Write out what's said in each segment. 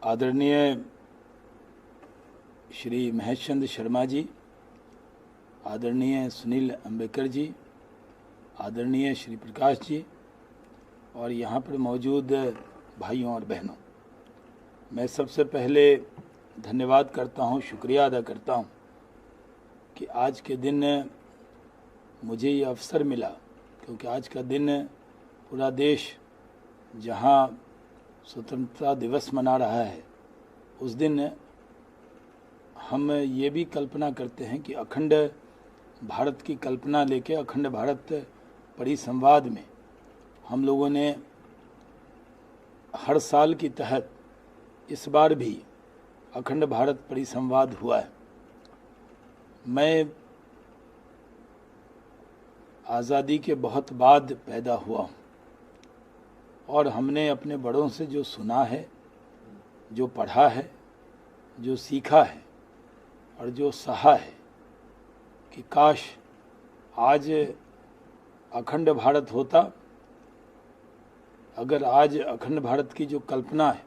आदरणीय श्री महेश चंद्र शर्मा जी, आदरणीय सुनील अंबेकर जी, आदरणीय श्री प्रकाश जी और यहाँ पर मौजूद भाइयों और बहनों, मैं सबसे पहले धन्यवाद करता हूँ, शुक्रिया अदा करता हूँ कि आज के दिन मुझे ये अवसर मिला, क्योंकि आज का दिन पूरा देश जहाँ स्वतंत्रता दिवस मना रहा है, उस दिन हम ये भी कल्पना करते हैं कि अखंड भारत की कल्पना लेके अखंड भारत परिसंवाद में हम लोगों ने हर साल की तहत इस बार भी अखंड भारत परिसंवाद हुआ है। मैं आज़ादी के बहुत बाद पैदा हुआ हूँ और हमने अपने बड़ों से जो सुना है, जो पढ़ा है, जो सीखा है और जो सहा है कि काश आज अखंड भारत होता। अगर आज अखंड भारत की जो कल्पना है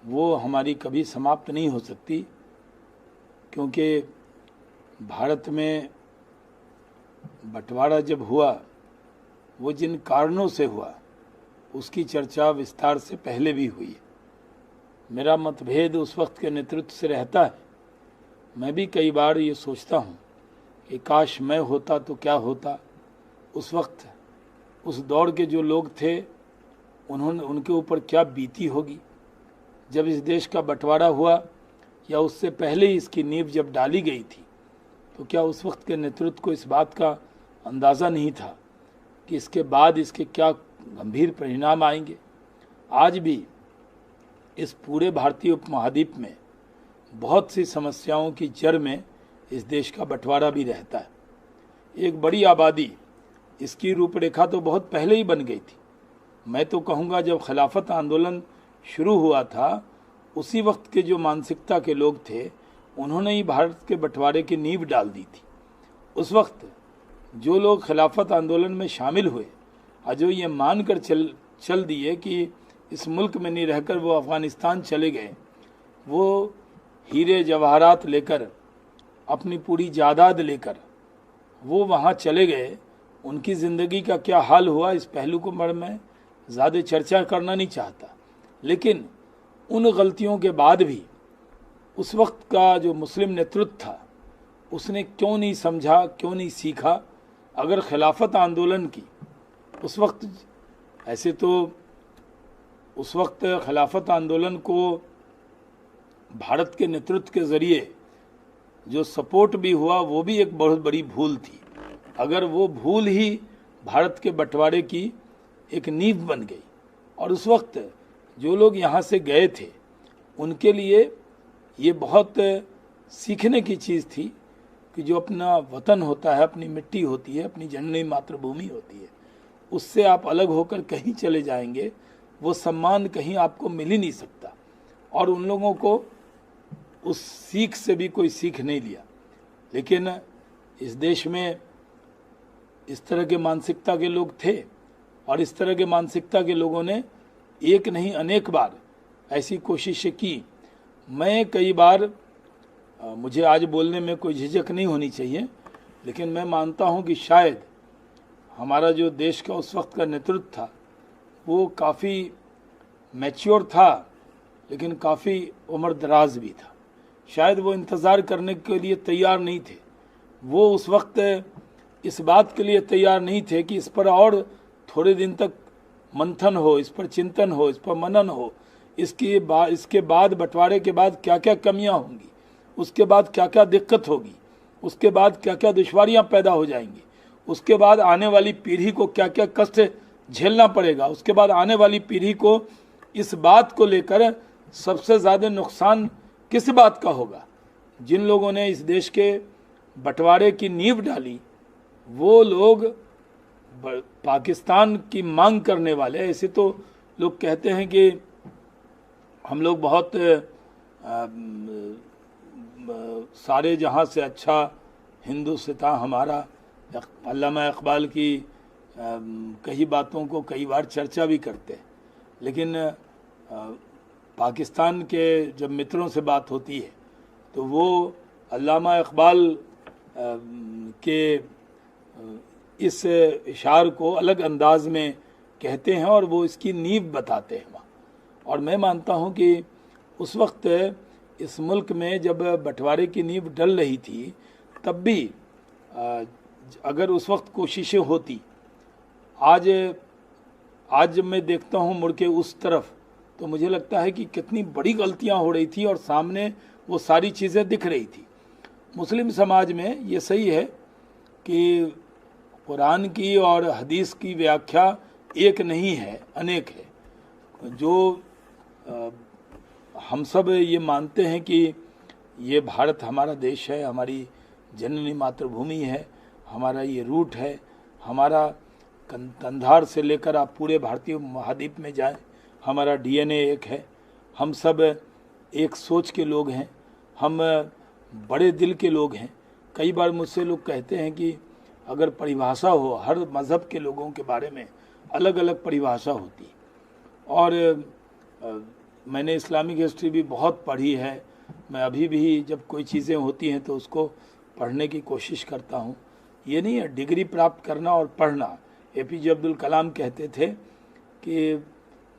वो हमारी कभी समाप्त नहीं हो सकती, क्योंकि भारत में बंटवारा जब हुआ वो जिन कारणों से हुआ उसकी चर्चा विस्तार से पहले भी हुई है। मेरा मतभेद उस वक्त के नेतृत्व से रहता है। मैं भी कई बार ये सोचता हूँ कि काश मैं होता तो क्या होता। उस वक्त उस दौर के जो लोग थे उनके ऊपर क्या बीती होगी जब इस देश का बंटवारा हुआ, या उससे पहले इसकी नींव जब डाली गई थी, तो क्या उस वक्त के नेतृत्व को इस बात का अंदाज़ा नहीं था कि इसके बाद इसके क्या गंभीर परिणाम आएंगे। आज भी इस पूरे भारतीय उपमहाद्वीप में बहुत सी समस्याओं की जड़ में इस देश का बंटवारा भी रहता है। एक बड़ी आबादी, इसकी रूपरेखा तो बहुत पहले ही बन गई थी। मैं तो कहूँगा जब खिलाफत आंदोलन शुरू हुआ था, उसी वक्त के जो मानसिकता के लोग थे उन्होंने ही भारत के बंटवारे की नींव डाल दी थी। उस वक्त जो लोग खिलाफत आंदोलन में शामिल हुए और जो ये मानकर चल दिए कि इस मुल्क में नहीं रहकर वो अफ़गानिस्तान चले गए, वो हीरे जवाहरात लेकर, अपनी पूरी जायदाद लेकर वो वहाँ चले गए, उनकी ज़िंदगी का क्या हाल हुआ, इस पहलू को मैं ज़्यादा चर्चा करना नहीं चाहता। लेकिन उन गलतियों के बाद भी उस वक्त का जो मुस्लिम नेतृत्व था उसने क्यों नहीं समझा, क्यों नहीं सीखा। अगर खिलाफत आंदोलन की उस वक्त, ऐसे तो उस वक्त खिलाफत आंदोलन को भारत के नेतृत्व के ज़रिए जो सपोर्ट भी हुआ वो भी एक बहुत बड़ी भूल थी। अगर वो भूल ही भारत के बंटवारे की एक नींव बन गई, और उस वक्त जो लोग यहाँ से गए थे उनके लिए ये बहुत सीखने की चीज़ थी कि जो अपना वतन होता है, अपनी मिट्टी होती है, अपनी जननी मातृभूमि होती है, उससे आप अलग होकर कहीं चले जाएंगे, वो सम्मान कहीं आपको मिल ही नहीं सकता। और उन लोगों को उस सीख से भी कोई सीख नहीं लिया। लेकिन इस देश में इस तरह के मानसिकता के लोग थे, और इस तरह के मानसिकता के लोगों ने एक नहीं अनेक बार ऐसी कोशिशें की। मैं कई बार, मुझे आज बोलने में कोई झिझक नहीं होनी चाहिए, लेकिन मैं मानता हूं कि शायद हमारा जो देश का उस वक्त का नेतृत्व था वो काफ़ी मैच्योर था, लेकिन काफ़ी उम्र दराज भी था। शायद वो इंतज़ार करने के लिए तैयार नहीं थे। वो उस वक्त इस बात के लिए तैयार नहीं थे कि इस पर और थोड़े दिन तक मंथन हो, इस पर चिंतन हो, इस पर मनन हो, इसके बाद बंटवारे के बाद क्या क्या कमियां होंगी, उसके बाद क्या क्या दिक्कत होगी, उसके बाद क्या क्या दुश्वारियां पैदा हो जाएंगी, उसके बाद आने वाली पीढ़ी को क्या क्या कष्ट झेलना पड़ेगा, उसके बाद आने वाली पीढ़ी को इस बात को लेकर सबसे ज़्यादा नुकसान किस बात का होगा। जिन लोगों ने इस देश के बंटवारे की नींव डाली वो लोग पाकिस्तान की मांग करने वाले। ऐसे तो लोग कहते हैं कि हम लोग बहुत सारे जहाँ से अच्छा हिंदुस्तान हमारा, अल्लामा इकबाल की कई बातों को कई बार चर्चा भी करते हैं, लेकिन पाकिस्तान के जब मित्रों से बात होती है तो वो अल्लामा इकबाल के इस इशार को अलग अंदाज में कहते हैं और वो इसकी नींव बताते हैं वहाँ। और मैं मानता हूँ कि उस वक्त इस मुल्क में जब बंटवारे की नींव डल रही थी तब भी अगर उस वक्त कोशिशें होती, आज जब मैं देखता हूँ मुड़ के उस तरफ तो मुझे लगता है कि कितनी बड़ी गलतियाँ हो रही थी और सामने वो सारी चीज़ें दिख रही थी। मुस्लिम समाज में ये सही है कि कुरान की और हदीस की व्याख्या एक नहीं है, अनेक है। जो हम सब ये मानते हैं कि ये भारत हमारा देश है, हमारी जननी मातृभूमि है, हमारा ये रूट है, हमारा कंधार से लेकर आप पूरे भारतीय महाद्वीप में जाएं, हमारा डीएनए एक है, हम सब एक सोच के लोग हैं, हम बड़े दिल के लोग हैं। कई बार मुझसे लोग कहते हैं कि अगर परिभाषा हो, हर मज़हब के लोगों के बारे में अलग अलग परिभाषा होती। और मैंने इस्लामिक हिस्ट्री भी बहुत पढ़ी है, मैं अभी भी जब कोई चीज़ें होती हैं तो उसको पढ़ने की कोशिश करता हूँ। ये नहीं है डिग्री प्राप्त करना और पढ़ना। एपीजे अब्दुल कलाम कहते थे कि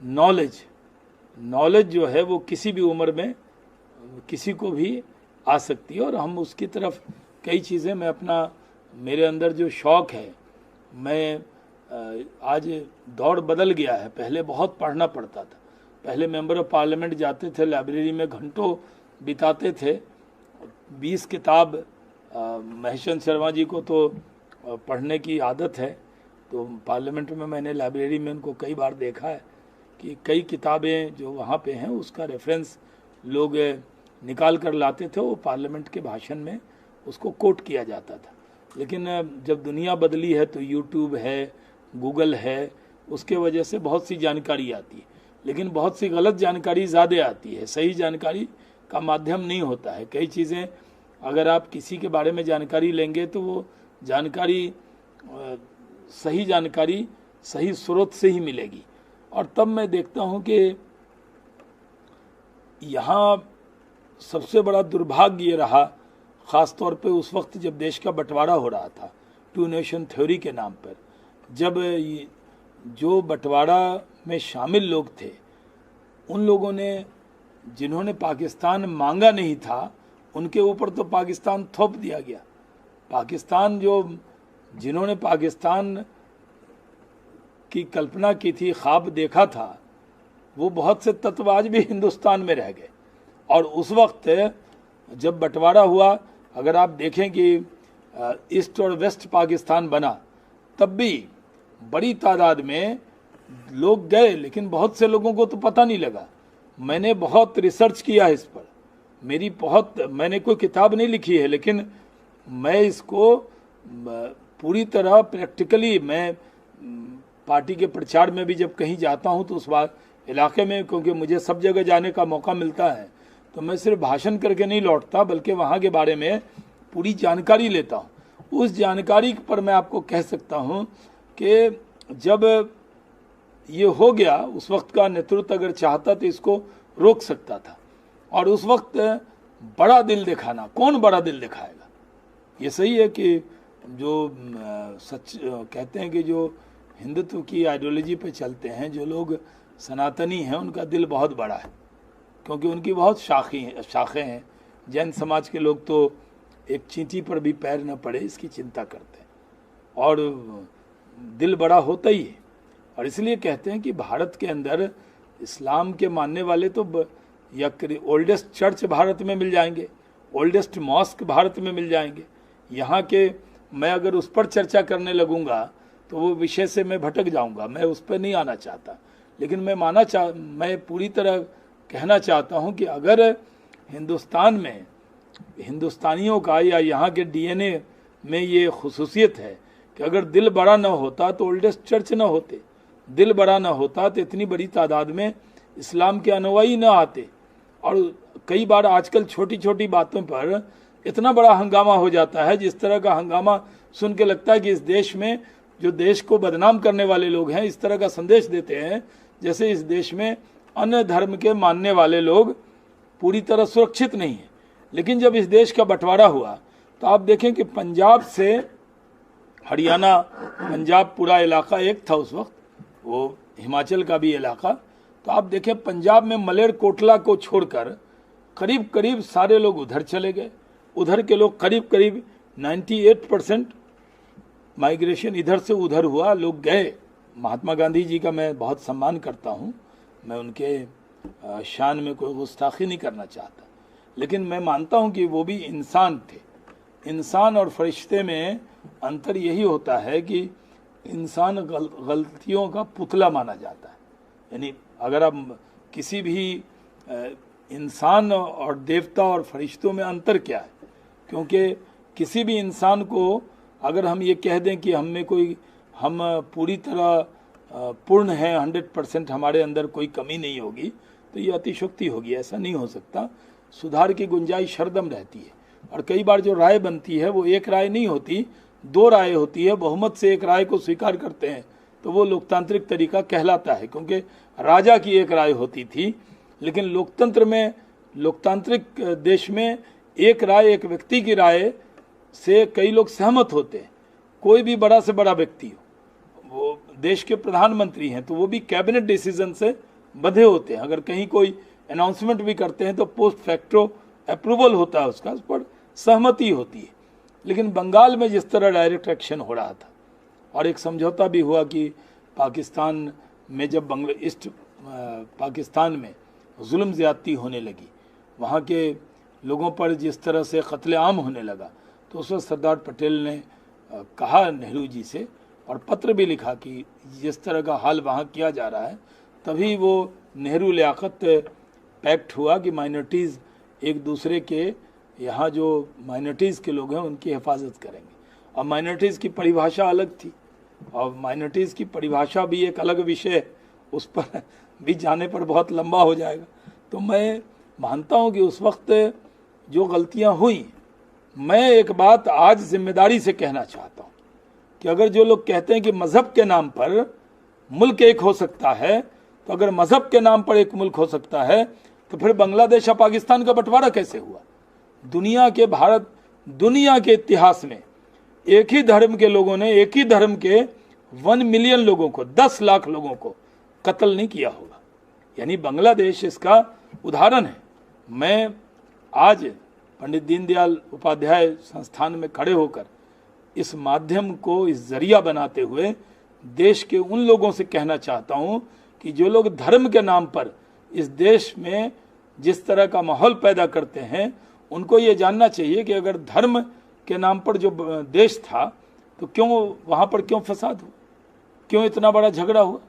नॉलेज जो है वो किसी भी उम्र में किसी को भी आ सकती है, और हम उसकी तरफ कई चीज़ें मेरे अंदर जो शौक़ है, मैं आज दौर बदल गया है। पहले बहुत पढ़ना पड़ता था, पहले मेंबर ऑफ पार्लियामेंट जाते थे, लाइब्रेरी में घंटों बिताते थे, 20 किताब। महेशचंद शर्मा जी को तो पढ़ने की आदत है, तो पार्लियामेंट में मैंने लाइब्रेरी में उनको कई बार देखा है कि कई किताबें जो वहाँ पे हैं उसका रेफरेंस लोग निकाल कर लाते थे, वो पार्लियामेंट के भाषण में उसको कोट किया जाता था। लेकिन जब दुनिया बदली है तो यूट्यूब है, गूगल है, उसके वजह से बहुत सी जानकारी आती है, लेकिन बहुत सी गलत जानकारी ज़्यादा आती है। सही जानकारी का माध्यम नहीं होता है। कई चीज़ें अगर आप किसी के बारे में जानकारी लेंगे तो वो जानकारी सही जानकारी सही स्रोत से ही मिलेगी। और तब मैं देखता हूँ कि यहाँ सबसे बड़ा दुर्भाग्य ये रहा, ख़ास तौर पे उस वक्त जब देश का बंटवारा हो रहा था 2 नेशन थ्योरी के नाम पर, जब जो बंटवारा में शामिल लोग थे उन लोगों ने, जिन्होंने पाकिस्तान मांगा नहीं था, उनके ऊपर तो पाकिस्तान थोप दिया गया। जिन्होंने पाकिस्तान की कल्पना की थी, ख्वाब देखा था, वो बहुत से तत्व आज भी हिंदुस्तान में रह गए। और उस वक्त जब बंटवारा हुआ, अगर आप देखें कि ईस्ट और वेस्ट पाकिस्तान बना, तब भी बड़ी तादाद में लोग गए, लेकिन बहुत से लोगों को तो पता नहीं लगा। मैंने बहुत रिसर्च किया इस पर, मैंने कोई किताब नहीं लिखी है, लेकिन मैं इसको पूरी तरह प्रैक्टिकली, मैं पार्टी के प्रचार में भी जब कहीं जाता हूं तो उस बार इलाके में, क्योंकि मुझे सब जगह जाने का मौका मिलता है, तो मैं सिर्फ भाषण करके नहीं लौटता, बल्कि वहाँ के बारे में पूरी जानकारी लेता हूँ। उस जानकारी पर मैं आपको कह सकता हूँ कि जब ये हो गया, उस वक्त का नेतृत्व अगर चाहता तो इसको रोक सकता था। और उस वक्त बड़ा दिल दिखाना, कौन बड़ा दिल दिखाएगा? ये सही है कि जो सच कहते हैं कि जो हिंदुत्व की आइडियोलॉजी पे चलते हैं, जो लोग सनातनी हैं, उनका दिल बहुत बड़ा है, क्योंकि उनकी बहुत शाखें हैं। जैन समाज के लोग तो एक चींटी पर भी पैर न पड़े इसकी चिंता करते हैं, और दिल बड़ा होता ही है। और इसलिए कहते हैं कि भारत के अंदर इस्लाम के मानने वाले तो ओल्डेस्ट चर्च भारत में मिल जाएंगे, ओल्डेस्ट मॉस्क भारत में मिल जाएंगे। यहाँ के मैं अगर उस पर चर्चा करने लगूंगा तो वो विषय से मैं भटक जाऊंगा, मैं उस पर नहीं आना चाहता। लेकिन मैं पूरी तरह कहना चाहता हूँ कि अगर हिंदुस्तान में हिंदुस्तानियों का या यहाँ के डीएनए में ये खुसूसियत है कि अगर दिल बड़ा न होता तो ओल्डेस्ट चर्च न होते, दिल बड़ा न होता तो इतनी बड़ी तादाद में इस्लाम के अनुयायी न आते। और कई बार आजकल छोटी छोटी बातों पर इतना बड़ा हंगामा हो जाता है, जिस तरह का हंगामा सुन के लगता है कि इस देश में जो देश को बदनाम करने वाले लोग हैं इस तरह का संदेश देते हैं जैसे इस देश में अन्य धर्म के मानने वाले लोग पूरी तरह सुरक्षित नहीं है। लेकिन जब इस देश का बंटवारा हुआ तो आप देखें कि पंजाब से हरियाणा, पंजाब पूरा इलाका एक था उस वक्त, वो हिमाचल का भी इलाका, तो आप देखें पंजाब में मलेरकोटला को छोड़कर करीब करीब सारे लोग उधर चले गए। उधर के लोग करीब करीब 98% माइग्रेशन इधर से उधर हुआ, लोग गए। महात्मा गांधी जी का मैं बहुत सम्मान करता हूँ, मैं उनके शान में कोई गुस्ताखी नहीं करना चाहता, लेकिन मैं मानता हूँ कि वो भी इंसान थे। इंसान और फरिश्ते में अंतर यही होता है कि इंसान गलतियों का पुतला माना जाता है। यानी अगर आप किसी भी इंसान और देवता और फरिश्तों में अंतर क्या है, क्योंकि किसी भी इंसान को अगर हम ये कह दें कि हम पूरी तरह पूर्ण हैं, 100% हमारे अंदर कोई कमी नहीं होगी, तो ये अतिशयोक्ति होगी। ऐसा नहीं हो सकता। सुधार की गुंजाइश हरदम रहती है। और कई बार जो राय बनती है वो एक राय नहीं होती, 2 राय होती है। बहुमत से एक राय को स्वीकार करते हैं तो वो लोकतांत्रिक तरीका कहलाता है, क्योंकि राजा की एक राय होती थी। लेकिन लोकतंत्र में, लोकतांत्रिक देश में एक राय, एक व्यक्ति की राय से कई लोग सहमत होते हैं। कोई भी बड़ा से बड़ा व्यक्ति हो, वो देश के प्रधानमंत्री हैं तो वो भी कैबिनेट डिसीजन से बंधे होते हैं। अगर कहीं कोई अनाउंसमेंट भी करते हैं तो पोस्ट फैक्टो अप्रूवल होता है उसका, उस पर सहमति होती है। लेकिन बंगाल में जिस तरह डायरेक्ट एक्शन हो रहा था और एक समझौता भी हुआ कि पाकिस्तान में जब ईस्ट पाकिस्तान में जुल्म ज़्यादती होने लगी, वहाँ के लोगों पर जिस तरह से कत्लेआम होने लगा, तो उस वक्त सरदार पटेल ने कहा नेहरू जी से और पत्र भी लिखा कि जिस तरह का हाल वहाँ किया जा रहा है, तभी वो नेहरू लियाकत पैक्ट हुआ कि माइनॉरिटीज़ एक दूसरे के यहाँ जो माइनॉरिटीज़ के लोग हैं उनकी हिफाजत करेंगे। और माइनॉरिटीज़ की परिभाषा अलग थी और माइनॉरिटीज़ की परिभाषा भी एक अलग विषय है, उस पर भी जाने पर बहुत लंबा हो जाएगा। तो मैं मानता हूँ कि उस वक्त जो गलतियाँ हुई, मैं एक बात आज जिम्मेदारी से कहना चाहता हूँ कि अगर जो लोग कहते हैं कि मज़हब के नाम पर मुल्क एक हो सकता है, तो अगर मज़हब के नाम पर एक मुल्क हो सकता है तो फिर बांग्लादेश और पाकिस्तान का बंटवारा कैसे हुआ? दुनिया के इतिहास में एक ही धर्म के लोगों ने एक ही धर्म के 1 मिलियन लोगों को, 10 लाख लोगों को कत्ल नहीं किया होगा। यानी बांग्लादेश इसका उदाहरण है। मैं आज पंडित दीनदयाल उपाध्याय संस्थान में खड़े होकर इस माध्यम को इस जरिया बनाते हुए देश के उन लोगों से कहना चाहता हूं कि जो लोग धर्म के नाम पर इस देश में जिस तरह का माहौल पैदा करते हैं, उनको ये जानना चाहिए कि अगर धर्म के नाम पर जो देश था तो क्यों वहाँ पर क्यों फसाद हुआ, क्यों इतना बड़ा झगड़ा हुआ,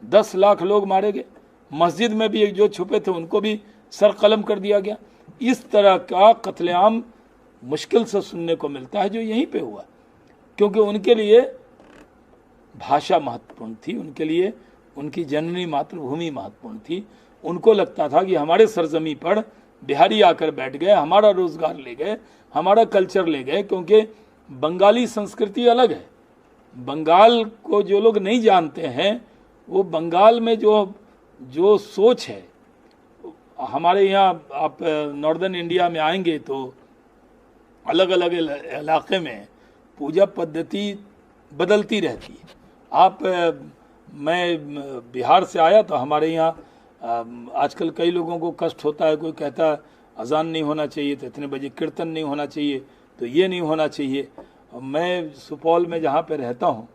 10 लाख लोग मारे गए, मस्जिद में भी जो छुपे थे उनको भी सर कलम कर दिया गया। इस तरह का कत्लेआम मुश्किल से सुनने को मिलता है जो यहीं पे हुआ, क्योंकि उनके लिए भाषा महत्वपूर्ण थी, उनके लिए उनकी जननी मातृभूमि महत्वपूर्ण थी। उनको लगता था कि हमारे सरजमी पर बिहारी आकर बैठ गए, हमारा रोजगार ले गए, हमारा कल्चर ले गए, क्योंकि बंगाली संस्कृति अलग है। बंगाल को जो लोग नहीं जानते हैं, वो बंगाल में जो सोच है, हमारे यहाँ आप नॉर्दर्न इंडिया में आएंगे तो अलग अलग इलाके में पूजा पद्धति बदलती रहती है। मैं बिहार से आया तो हमारे यहाँ आजकल कई लोगों को कष्ट होता है, कोई कहता है अजान नहीं होना चाहिए तो इतने बजे कीर्तन नहीं होना चाहिए तो ये नहीं होना चाहिए। मैं सुपौल में जहाँ पे रहता हूँ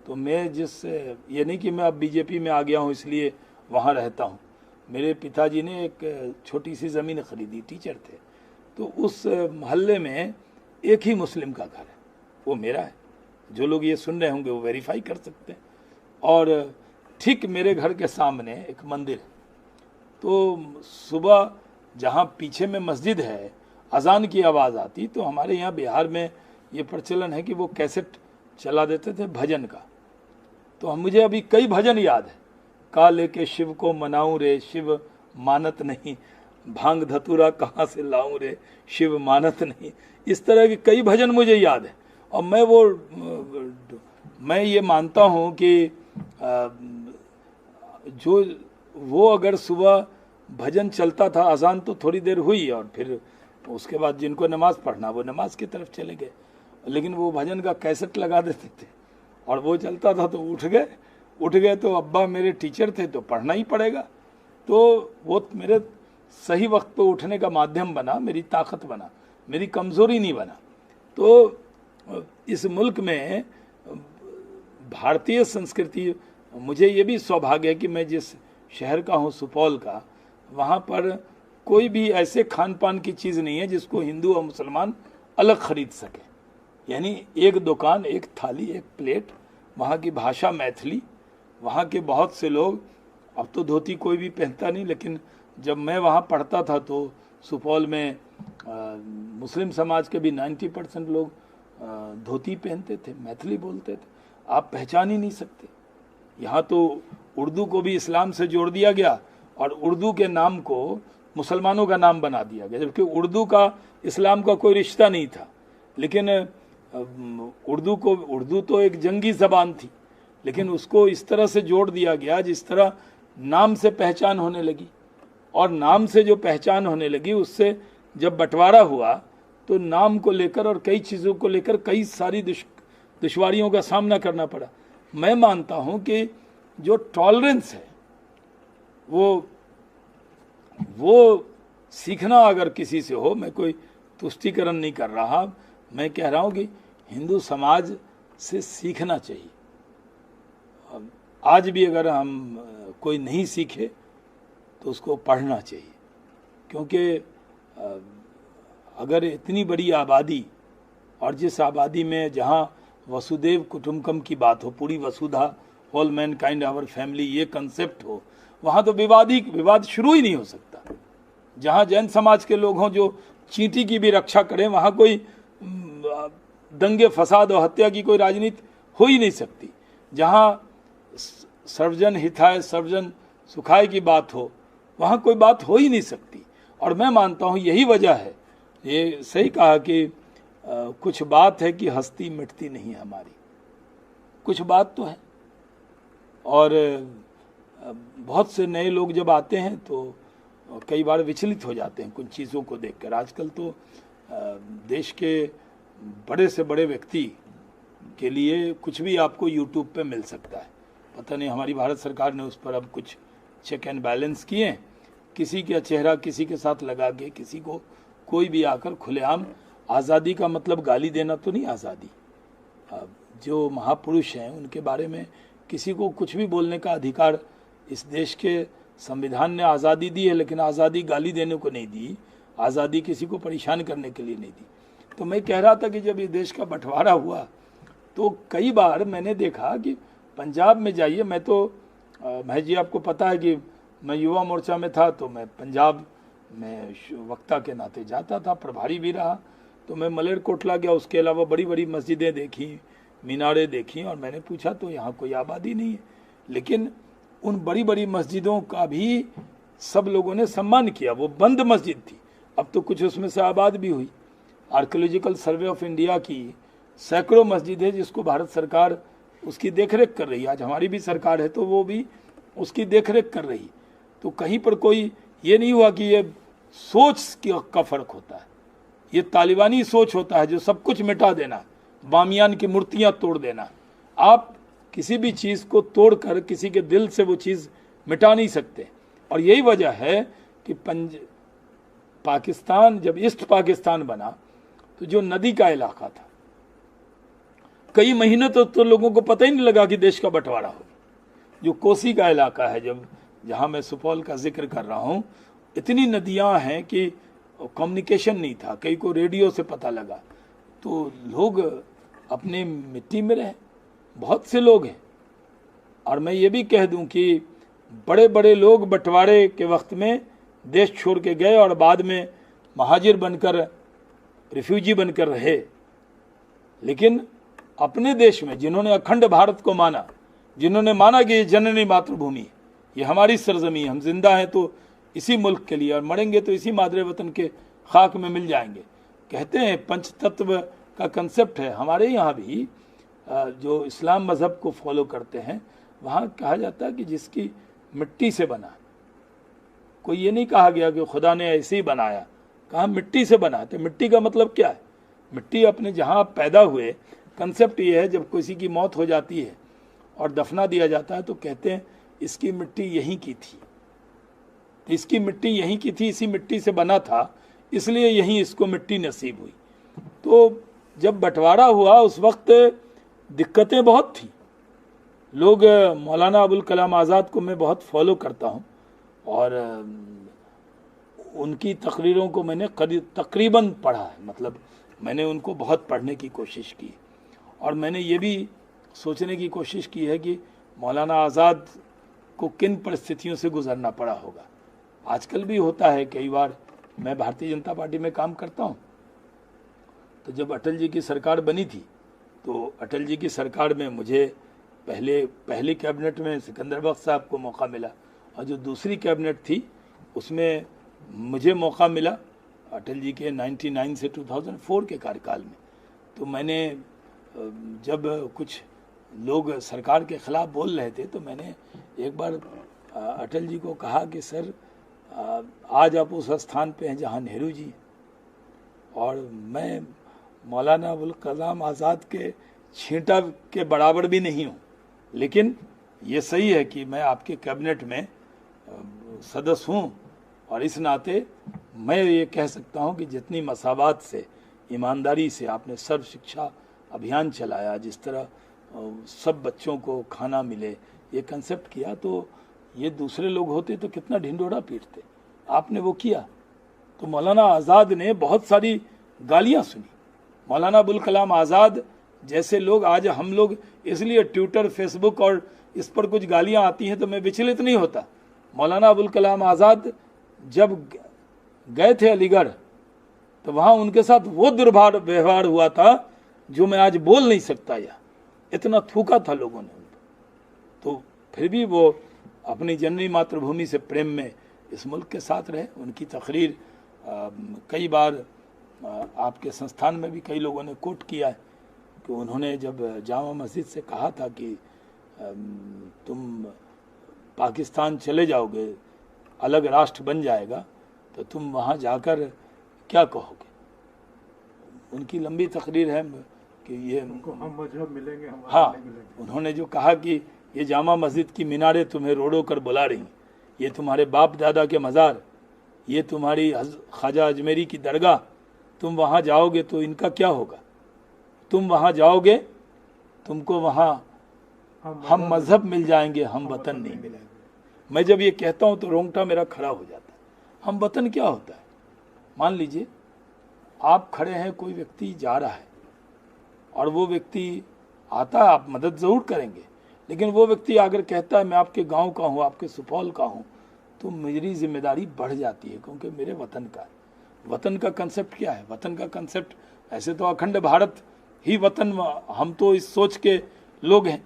तो मैं ये नहीं कि मैं अब बीजेपी में आ गया हूँ इसलिए वहाँ रहता हूँ। मेरे पिताजी ने एक छोटी सी ज़मीन खरीदी, टीचर थे, तो उस मोहल्ले में एक ही मुस्लिम का घर है, वो मेरा है। जो लोग ये सुन रहे होंगे वो वेरीफाई कर सकते हैं। और ठीक मेरे घर के सामने एक मंदिर है, तो सुबह जहाँ पीछे में मस्जिद है अजान की आवाज़ आती, तो हमारे यहाँ बिहार में ये प्रचलन है कि वो कैसेट चला देते थे भजन का। तो मुझे अभी कई भजन याद है, काले के शिव को मनाऊं रे शिव मानत नहीं, भांग धतूरा कहाँ से लाऊं रे शिव मानत नहीं। इस तरह के कई भजन मुझे याद है। और मैं ये मानता हूँ कि जो वो अगर सुबह भजन चलता था, अजान तो थोड़ी देर हुई और फिर उसके बाद जिनको नमाज पढ़ना वो नमाज की तरफ चले गए, लेकिन वो भजन का कैसेट लगा देते थे और वो चलता था तो उठ गए तो अब्बा मेरे टीचर थे तो पढ़ना ही पड़ेगा। तो वो मेरे सही वक्त पे उठने का माध्यम बना, मेरी ताकत बना, मेरी कमज़ोरी नहीं बना। तो इस मुल्क में भारतीय संस्कृति, मुझे ये भी सौभाग्य है कि मैं जिस शहर का हूँ सुपौल का, वहाँ पर कोई भी ऐसे खान पान की चीज़ नहीं है जिसको हिंदू और मुसलमान अलग खरीद सके। यानी एक दुकान, एक थाली, एक प्लेट, वहाँ की भाषा मैथिली, वहाँ के बहुत से लोग, अब तो धोती कोई भी पहनता नहीं, लेकिन जब मैं वहाँ पढ़ता था तो सुपौल में मुस्लिम समाज के भी 90% लोग धोती पहनते थे, मैथिली बोलते थे। आप पहचान ही नहीं सकते। यहाँ तो उर्दू को भी इस्लाम से जोड़ दिया गया और उर्दू के नाम को मुसलमानों का नाम बना दिया गया, जबकि उर्दू का इस्लाम का कोई रिश्ता नहीं था। लेकिन उर्दू तो एक जंगी ज़बान थी, लेकिन उसको इस तरह से जोड़ दिया गया जिस तरह नाम से पहचान होने लगी, और नाम से जो पहचान होने लगी उससे जब बंटवारा हुआ तो नाम को लेकर और कई चीज़ों को लेकर कई सारी दुश्वारियों का सामना करना पड़ा। मैं मानता हूं कि जो टॉलरेंस है वो सीखना अगर किसी से हो, मैं कोई तुष्टीकरण नहीं कर रहा, मैं कह रहा हूं कि हिंदू समाज से सीखना चाहिए। आज भी अगर हम कोई नहीं सीखे तो उसको पढ़ना चाहिए, क्योंकि अगर इतनी बड़ी आबादी, और जिस आबादी में जहाँ वसुदेव कुटुम्बकम की बात हो, पूरी वसुधा, all mankind our family, ये कंसेप्ट हो, वहाँ तो विवाद शुरू ही नहीं हो सकता। जहाँ जैन समाज के लोग हों जो चींटी की भी रक्षा करें, वहाँ कोई दंगे फसाद और हत्या की कोई राजनीति हो ही नहीं सकती। जहाँ सर्वजन हिताय सर्वजन सुखाय की बात हो, वहाँ कोई बात हो ही नहीं सकती। और मैं मानता हूँ यही वजह है, ये सही कहा कि कुछ बात है कि हस्ती मिटती नहीं हमारी, कुछ बात तो है। और बहुत से नए लोग जब आते हैं तो कई बार विचलित हो जाते हैं कुछ चीज़ों को देखकर। आजकल तो देश के बड़े से बड़े व्यक्ति के लिए कुछ भी आपको यूट्यूब पे मिल सकता है। पता नहीं हमारी भारत सरकार ने उस पर अब कुछ चेक एंड बैलेंस किए। किसी का चेहरा किसी के साथ लगा के किसी को कोई भी आकर खुलेआम, आज़ादी का मतलब गाली देना तो नहीं आज़ादी। जो महापुरुष हैं उनके बारे में किसी को कुछ भी बोलने का अधिकार इस देश के संविधान ने आज़ादी दी है, लेकिन आज़ादी गाली देने को नहीं दी, आज़ादी किसी को परेशान करने के लिए नहीं दी। तो मैं कह रहा था कि जब ये देश का बंटवारा हुआ तो कई बार मैंने देखा कि पंजाब में जाइए, मैं तो महज जी आपको पता है कि मैं युवा मोर्चा में था तो मैं पंजाब में वक्ता के नाते जाता था, प्रभारी भी रहा। तो मैं मलेरकोटला गया, उसके अलावा बड़ी बड़ी मस्जिदें देखी, मीनारें देखी, और मैंने पूछा तो यहाँ कोई आबादी नहीं है, लेकिन उन बड़ी बड़ी मस्जिदों का भी सब लोगों ने सम्मान किया। वो बंद मस्जिद थी, अब तो कुछ उसमें से आबाद भी हुई। आर्कियोलॉजिकल सर्वे ऑफ इंडिया की सैकड़ों मस्जिद है जिसको भारत सरकार उसकी देखरेख कर रही है। आज हमारी भी सरकार है तो वो भी उसकी देखरेख कर रही। तो कहीं पर कोई ये नहीं हुआ कि ये सोच का फर्क होता है, ये तालिबानी सोच होता है जो सब कुछ मिटा देना, बामियान की मूर्तियां तोड़ देना। आप किसी भी चीज़ को तोड़कर किसी के दिल से वो चीज़ मिटा नहीं सकते। और यही वजह है कि पाकिस्तान जब ईस्ट पाकिस्तान बना तो जो नदी का इलाका था, कई महीने तो लोगों को पता ही नहीं लगा कि देश का बंटवारा हो। जो कोसी का इलाका है, जब जहाँ मैं सुपौल का जिक्र कर रहा हूँ, इतनी नदियाँ हैं कि कम्युनिकेशन नहीं था, कई को रेडियो से पता लगा। तो लोग अपने मिट्टी में रहे, बहुत से लोग हैं। और मैं ये भी कह दूं कि बड़े बड़े लोग बंटवारे के वक्त में देश छोड़ के गए और बाद में महाजिर बनकर, रिफ्यूजी बनकर रहे। लेकिन अपने देश में जिन्होंने अखंड भारत को माना, जिन्होंने माना कि ये जननी मातृभूमि, ये हमारी सरजमी, हम जिंदा हैं तो इसी मुल्क के लिए और मरेंगे तो इसी मादरे वतन के खाक में मिल जाएंगे। कहते हैं पंचतत्व का कंसेप्ट है। हमारे यहाँ भी जो इस्लाम मज़हब को फॉलो करते हैं, वहाँ कहा जाता है कि जिसकी मिट्टी से बना कोई ये नहीं कहा गया कि खुदा ने ऐसे ही बनाया, कहा मिट्टी से बना। तो मिट्टी का मतलब क्या है? मिट्टी अपने जहाँ पैदा हुए, कंसेप्ट ये है जब किसी की मौत हो जाती है और दफना दिया जाता है तो कहते हैं इसकी मिट्टी यहीं की थी, इसकी मिट्टी यहीं की थी, इसी मिट्टी से बना था, इसलिए यहीं इसको मिट्टी नसीब हुई। तो जब बंटवारा हुआ उस वक्त दिक्कतें बहुत थी। लोग, मौलाना अबुल कलाम आज़ाद को मैं बहुत फॉलो करता हूँ और उनकी तकरीरों को मैंने तकरीबन पढ़ा है, मतलब मैंने उनको बहुत पढ़ने की कोशिश की और मैंने ये भी सोचने की कोशिश की है कि मौलाना आज़ाद को किन परिस्थितियों से गुजरना पड़ा होगा। आजकल भी होता है, कई बार मैं भारतीय जनता पार्टी में काम करता हूँ, तो जब अटल जी की सरकार बनी थी तो अटल जी की सरकार में मुझे पहली कैबिनेट में सिकंदर बख्श साहब को मौका मिला और जो दूसरी कैबिनेट थी उसमें मुझे मौका मिला अटल जी के 99 से 2004 के कार्यकाल में। तो मैंने जब कुछ लोग सरकार के ख़िलाफ़ बोल रहे थे तो मैंने एक बार अटल जी को कहा कि सर आज आप उस स्थान पे हैं जहाँ नेहरू जी, और मैं मौलाना अबुल कलाम आज़ाद के छींटा के बराबर भी नहीं हूँ, लेकिन ये सही है कि मैं आपके कैबिनेट में सदस्य हूँ और इस नाते मैं ये कह सकता हूँ कि जितनी मसावात से, ईमानदारी से आपने सर्व शिक्षा अभियान चलाया, जिस तरह सब बच्चों को खाना मिले, ये कंसेप्ट किया, तो ये दूसरे लोग होते तो कितना ढिंडोरा पीटते, आपने वो किया। तो मौलाना आज़ाद ने बहुत सारी गालियाँ सुनी। मौलाना अबुल कलाम आज़ाद जैसे लोग, आज हम लोग इसलिए ट्विटर, फेसबुक और इस पर कुछ गालियाँ आती हैं तो मैं विचलित नहीं होता। मौलाना अबुल कलाम आज़ाद जब गए थे अलीगढ़ तो वहाँ उनके साथ वो दुर्व्यवहार हुआ था जो मैं आज बोल नहीं सकता, या इतना थूका था लोगों ने उनको। तो फिर भी वो अपनी जननी मातृभूमि से प्रेम में इस मुल्क के साथ रहे। उनकी तकरीर कई बार आपके संस्थान में भी कई लोगों ने कोट किया है कि उन्होंने जब जामा मस्जिद से कहा था कि तुम पाकिस्तान चले जाओगे, अलग राष्ट्र बन जाएगा, तो तुम वहाँ जाकर क्या कहोगे। उनकी लंबी तकरीर है कि ये हम मजहब मिलेंगे, हाँ, उन्होंने जो कहा कि ये जामा मस्जिद की मीनारें तुम्हें रोड़ों कर बुला रही, ये तुम्हारे बाप दादा के मज़ार, ये तुम्हारी ख्वाजा अजमेरी की दरगाह, तुम वहाँ जाओगे तो इनका क्या होगा। तुम वहाँ जाओगे, तुमको वहाँ हम मज़हब मिल जाएंगे, हम वतन नहीं मिलेंगे। मैं जब ये कहता हूँ तो रोंगटा मेरा खड़ा हो जाता है। हम वतन क्या होता है? मान लीजिए आप खड़े हैं, कोई व्यक्ति जा रहा है और वो व्यक्ति आता है, आप मदद ज़रूर करेंगे, लेकिन वो व्यक्ति अगर कहता है मैं आपके गांव का हूँ, आपके सुपौल का हूँ, तो मेरी जिम्मेदारी बढ़ जाती है, क्योंकि मेरे वतन का है। वतन का कंसेप्ट क्या है? वतन का कंसेप्ट, ऐसे तो अखंड भारत ही वतन, हम तो इस सोच के लोग हैं,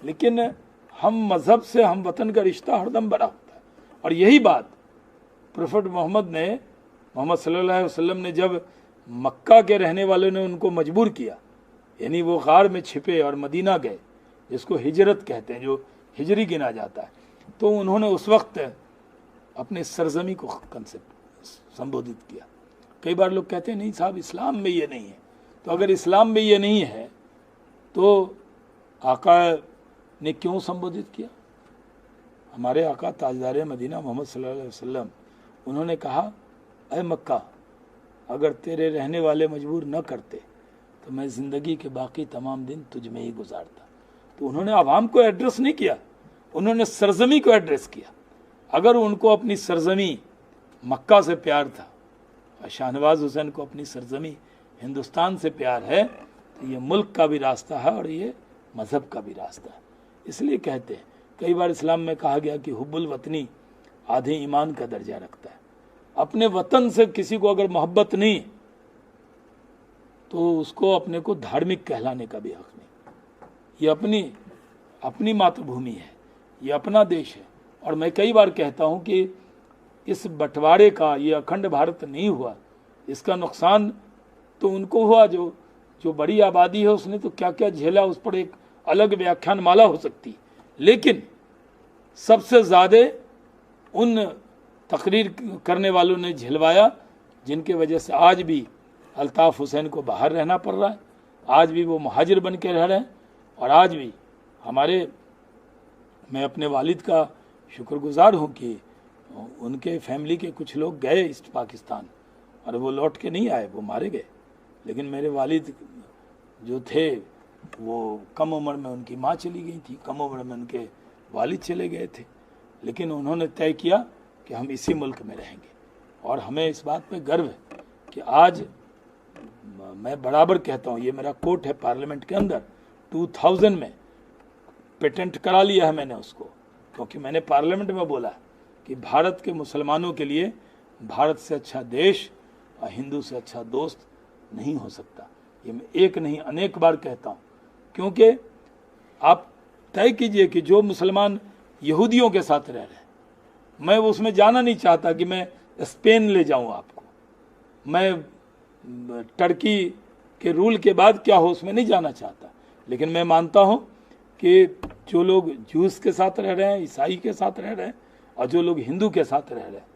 लेकिन हम मज़हब से हम वतन का रिश्ता हरदम बड़ा होता है। और यही बात प्रोफेट मोहम्मद सल्लल्लाहु अलैहि वसल्लम ने जब मक्का के रहने वालों ने उनको मजबूर किया, यानी वो गार में छिपे और मदीना गए, जिसको हिजरत कहते हैं, जो हिजरी गिना जाता है, तो उन्होंने उस वक्त अपने सरजमी को कंसेप्ट संबोधित किया। कई बार लोग कहते हैं नहीं साहब इस्लाम में ये नहीं है, तो अगर इस्लाम में ये नहीं है तो आका ने क्यों संबोधित किया? हमारे आका ताजदार मदीना मोहम्मद सल्लल्लाहु अलैहि वसल्लम, उन्होंने कहा अय मक्का, अगर तेरे रहने वाले मजबूर न करते तो मैं ज़िंदगी के बाकी तमाम दिन तुझ में ही गुजारता। तो उन्होंने आवाम को एड्रेस नहीं किया, उन्होंने सरजमी को एड्रेस किया। अगर उनको अपनी सरजमी मक्का से प्यार था और शाहनवाज हुसैन को अपनी सरजमी हिंदुस्तान से प्यार है, तो ये मुल्क का भी रास्ता है और ये मज़हब का भी रास्ता है। इसलिए कहते हैं, कई बार इस्लाम में कहा गया कि हुब्बुल वतनी आधे ईमान का दर्जा रखता है। अपने वतन से किसी को अगर मोहब्बत नहीं तो उसको अपने को धार्मिक कहलाने का भी हक नहीं। ये अपनी मातृभूमि है, ये अपना देश है। और मैं कई बार कहता हूँ कि इस बंटवारे का, ये अखंड भारत नहीं हुआ, इसका नुकसान तो उनको हुआ जो बड़ी आबादी है, उसने तो क्या क्या झेला, उस पर एक अलग व्याख्यान माला हो सकती। लेकिन सबसे ज़्यादा उन तकरीर करने वालों ने झिलवाया, जिनके वजह से आज भी अल्ताफ़ हुसैन को बाहर रहना पड़ रहा है, आज भी वो मुहाजिर बन के रह रहे हैं। और आज भी मैं अपने वालिद का शुक्रगुजार हूँ कि उनके फैमिली के कुछ लोग गए ईस्ट पाकिस्तान और वो लौट के नहीं आए, वो मारे गए। लेकिन मेरे वालिद जो थे वो कम उम्र में उनकी माँ चली गई थी, कम उम्र में उनके वालिद चले गए थे, लेकिन उन्होंने तय किया कि हम इसी मुल्क में रहेंगे। और हमें इस बात पे गर्व है कि आज मैं बराबर कहता हूँ, ये मेरा कोट है पार्लियामेंट के अंदर, 2000 में पेटेंट करा लिया है मैंने उसको, क्योंकि मैंने पार्लियामेंट में बोला कि भारत के मुसलमानों के लिए भारत से अच्छा देश और हिंदू से अच्छा दोस्त नहीं हो सकता। ये मैं एक नहीं अनेक बार कहता हूँ, क्योंकि आप तय कीजिए कि जो मुसलमान यहूदियों के साथ रह रहे हैं, मैं उसमें जाना नहीं चाहता कि मैं स्पेन ले जाऊं आपको, मैं टर्की के रूल के बाद क्या हो उसमें नहीं जाना चाहता। लेकिन मैं मानता हूं कि जो लोग जूस के साथ रह रहे हैं, ईसाई के साथ रह रहे हैं और जो लोग हिंदू के साथ रह रहे हैं,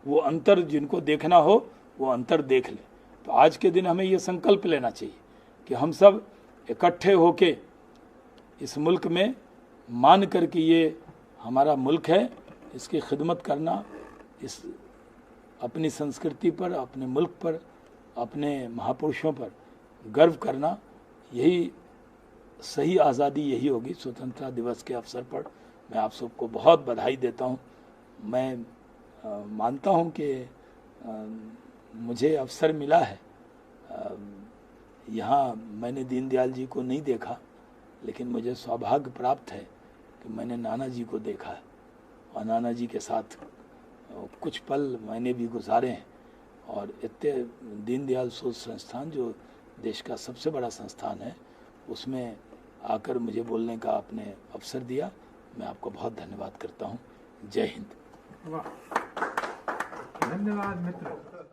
वो अंतर जिनको देखना हो वो अंतर देख ले। तो आज के दिन हमें ये संकल्प लेना चाहिए कि हम सब इकट्ठे होके इस मुल्क में मान कर कि ये हमारा मुल्क है, इसकी खिदमत करना, इस अपनी संस्कृति पर, अपने मुल्क पर, अपने महापुरुषों पर गर्व करना, यही सही आज़ादी यही होगी। स्वतंत्रता दिवस के अवसर पर मैं आप सबको बहुत बधाई देता हूँ। मैं मानता हूँ कि मुझे अवसर मिला है, यहाँ मैंने दीनदयाल जी को नहीं देखा, लेकिन मुझे सौभाग्य प्राप्त है कि मैंने नाना जी को देखा है और नाना जी के साथ कुछ पल मैंने भी गुजारे हैं। और इतने दीनदयाल शोध संस्थान जो देश का सबसे बड़ा संस्थान है, उसमें आकर मुझे बोलने का आपने अवसर दिया, मैं आपको बहुत धन्यवाद करता हूँ। जय हिंद। वाह, धन्यवाद मित्र, धन्यवाद।